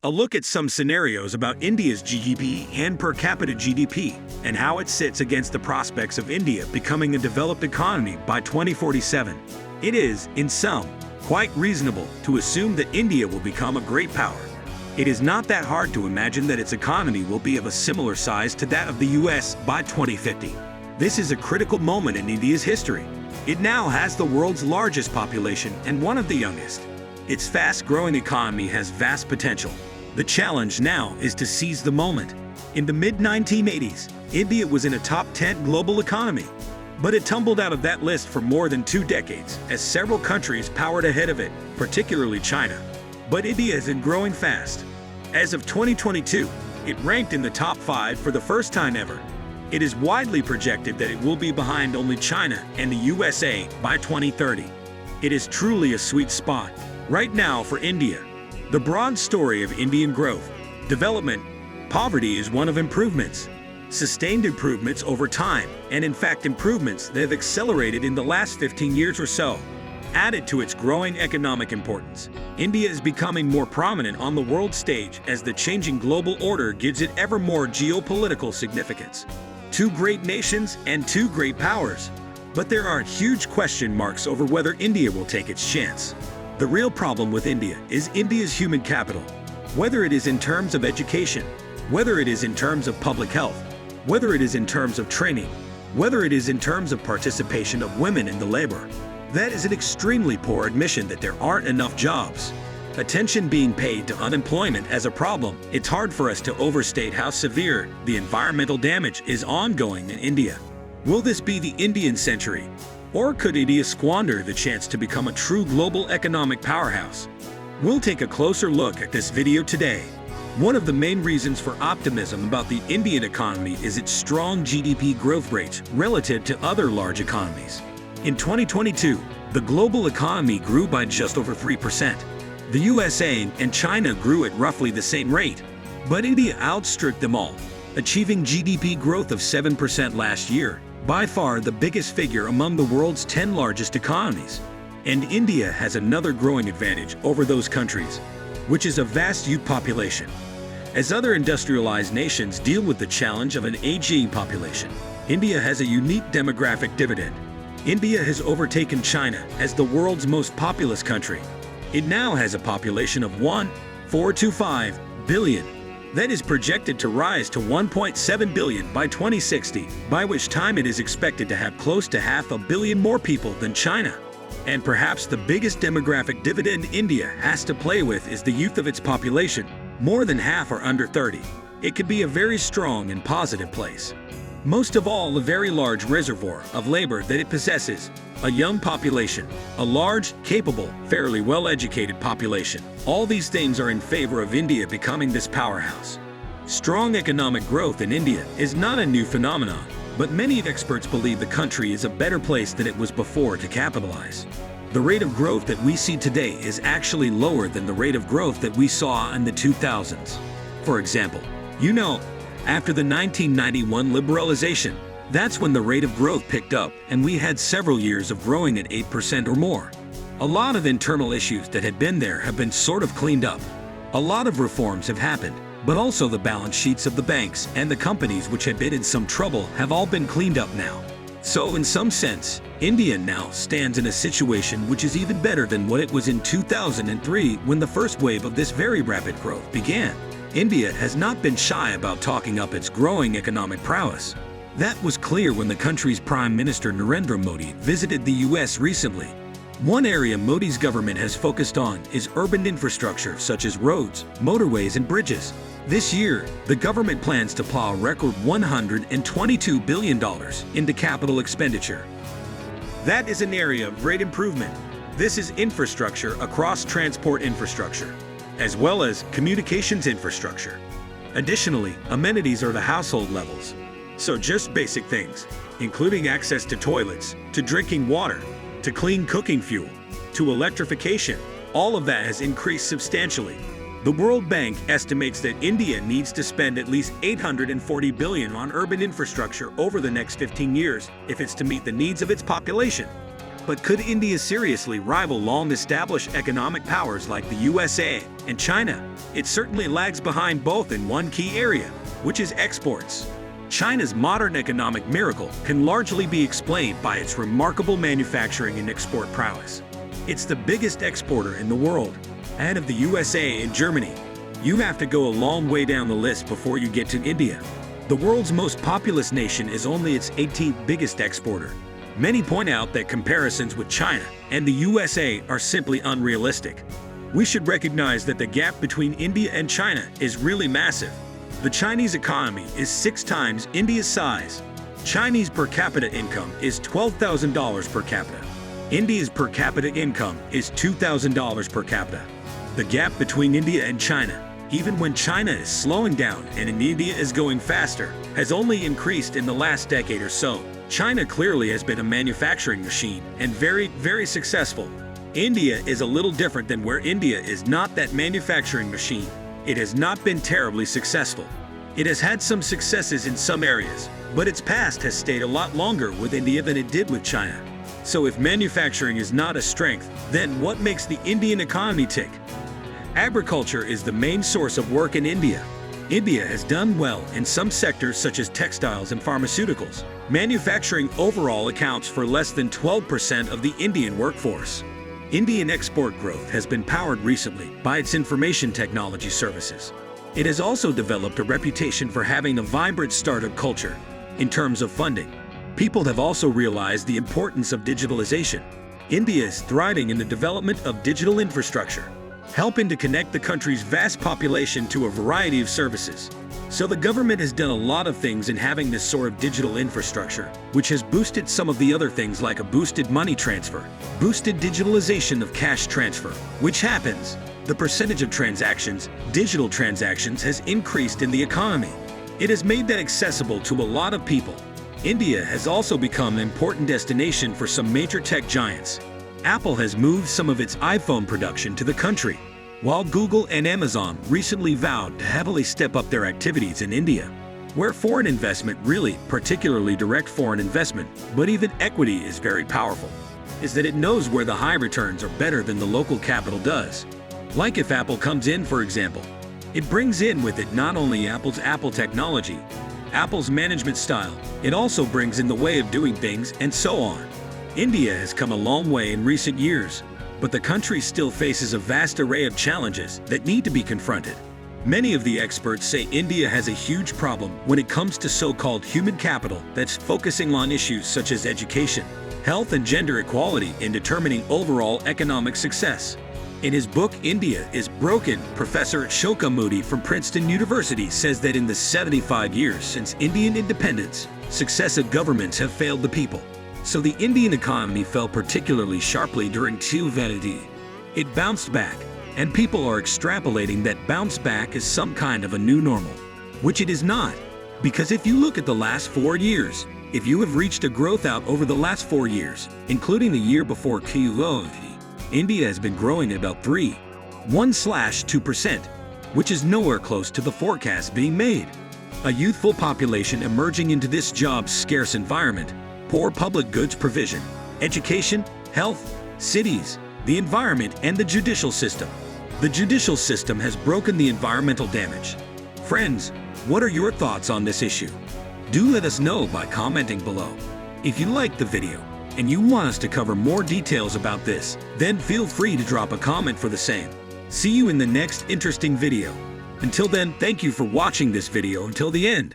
A look at some scenarios about India's GDP and per capita GDP, and how it sits against the prospects of India becoming a developed economy by 2047. It is, in sum, quite reasonable to assume that India will become a great power. It is not that hard to imagine that its economy will be of a similar size to that of the US by 2050. This is a critical moment in India's history. It now has the world's largest population and one of the youngest. Its fast-growing economy has vast potential. The challenge now is to seize the moment. In the mid-1980s, India was in a top 10 global economy, but it tumbled out of that list for more than 2 decades as several countries powered ahead of it, particularly China. But India has been growing fast. As of 2022, it ranked in the top 5 for the first time ever. It is widely projected that it will be behind only China and the USA by 2030. It is truly a sweet spot right now for India. The broad story of Indian growth, development, poverty is one of improvements. Sustained improvements over time, and in fact improvements that have accelerated in the last 15 years or so. Added to its growing economic importance, India is becoming more prominent on the world stage as the changing global order gives it ever more geopolitical significance. 2 great nations and 2 great powers. But there are huge question marks over whether India will take its chance. The real problem with India is India's human capital. Whether it is in terms of education, whether it is in terms of public health, whether it is in terms of training, whether it is in terms of participation of women in the labor. That is an extremely poor admission that there aren't enough jobs. Attention being paid to unemployment as a problem, it's hard for us to overstate how severe the environmental damage is ongoing in India. Will this be the Indian century? Or could India squander the chance to become a true global economic powerhouse? We'll take a closer look at this video today. One of the main reasons for optimism about the Indian economy is its strong GDP growth rates relative to other large economies. In 2022, the global economy grew by just over 3%. The USA and China grew at roughly the same rate, but India outstripped them all, achieving GDP growth of 7% last year, by far the biggest figure among the world's 10 largest economies. And India has another growing advantage over those countries, which is a vast youth population. As other industrialized nations deal with the challenge of an aging population, India has a unique demographic dividend. India has overtaken China as the world's most populous country. It now has a population of 1.425 billion. That is projected to rise to 1.7 billion by 2060, by which time it is expected to have close to 500 million more people than China. And perhaps the biggest demographic dividend India has to play with is the youth of its population. More than half are under 30. It could be a very strong and positive place. Most of all, a very large reservoir of labor that it possesses, a young population, a large, capable, fairly well-educated population. All these things are in favor of India becoming this powerhouse. Strong economic growth in India is not a new phenomenon, but many experts believe the country is a better place than it was before to capitalize. The rate of growth that we see today is actually lower than the rate of growth that we saw in the 2000s. For example, after the 1991 liberalization, that's when the rate of growth picked up and we had several years of growing at 8% or more. A lot of internal issues that had been there have been sort of cleaned up. A lot of reforms have happened, but also the balance sheets of the banks and the companies which had been in some trouble have all been cleaned up now. So in some sense, India now stands in a situation which is even better than what it was in 2003 when the first wave of this very rapid growth began. India has not been shy about talking up its growing economic prowess. That was clear when the country's Prime Minister Narendra Modi visited the US recently. One area Modi's government has focused on is urban infrastructure such as roads, motorways, and bridges. This year, the government plans to plow a record $122 billion into capital expenditure. That is an area of great improvement. This is infrastructure across transport infrastructure, as well as communications infrastructure. Additionally, amenities are the household levels. So just basic things, including access to toilets, to drinking water, to clean cooking fuel, to electrification, all of that has increased substantially. The World Bank estimates that India needs to spend at least $840 billion on urban infrastructure over the next 15 years if it's to meet the needs of its population. But could India seriously rival long-established economic powers like the USA and China? It certainly lags behind both in one key area, which is exports. China's modern economic miracle can largely be explained by its remarkable manufacturing and export prowess. It's the biggest exporter in the world, ahead of the USA and Germany. You have to go a long way down the list before you get to India. The world's most populous nation is only its 18th biggest exporter. Many point out that comparisons with China and the USA are simply unrealistic. We should recognize that the gap between India and China is really massive. The Chinese economy is 6 times India's size. Chinese per capita income is $12,000 per capita. India's per capita income is $2,000 per capita. The gap between India and China, even when China is slowing down and India is going faster, has only increased in the last decade or so. China clearly has been a manufacturing machine and very successful. India is a little different than where India is not that manufacturing machine. It has not been terribly successful. It has had some successes in some areas, but its past has stayed a lot longer with India than it did with China. So if manufacturing is not a strength, then what makes the Indian economy tick? Agriculture is the main source of work in India. India has done well in some sectors such as textiles and pharmaceuticals. Manufacturing overall accounts for less than 12% of the Indian workforce. Indian export growth has been powered recently by its information technology services. It has also developed a reputation for having a vibrant startup culture. In terms of funding, people have also realized the importance of digitalization. India is thriving in the development of digital infrastructure, helping to connect the country's vast population to a variety of services. So the government has done a lot of things in having this sort of digital infrastructure, which has boosted some of the other things like a boosted money transfer, boosted digitalization of cash transfer, which happens. The percentage of transactions, digital transactions, has increased in the economy. It has made that accessible to a lot of people. India has also become an important destination for some major tech giants. Apple has moved some of its iPhone production to the country, while Google and Amazon recently vowed to heavily step up their activities in India. Where foreign investment really, particularly direct foreign investment, but even equity is very powerful, is that it knows where the high returns are better than the local capital does. Like if Apple comes in, for example, it brings in with it not only Apple's Apple technology, Apple's management style, it also brings in the way of doing things and so on. India has come a long way in recent years, but the country still faces a vast array of challenges that need to be confronted. Many of the experts say India has a huge problem when it comes to so-called human capital that's focusing on issues such as education, health and gender equality in determining overall economic success. In his book, India is Broken, Professor Shoka Moody from Princeton University says that in the 75 years since Indian independence, successive governments have failed the people. So the Indian economy fell particularly sharply during Vanity. It bounced back, and people are extrapolating that bounce back is some kind of a new normal, which it is not. Because if you look at the last 4 years, if you have reached a growth out over the last 4 years, including the year before India has been growing at about 1/2%, which is nowhere close to the forecast being made. A youthful population emerging into this job-scarce environment, poor public goods provision, education, health, cities, the environment, and the judicial system. The judicial system has broken the environmental damage. Friends, what are your thoughts on this issue? Do let us know by commenting below. If you liked the video and you want us to cover more details about this, then feel free to drop a comment for the same. See you in the next interesting video. Until then, thank you for watching this video until the end.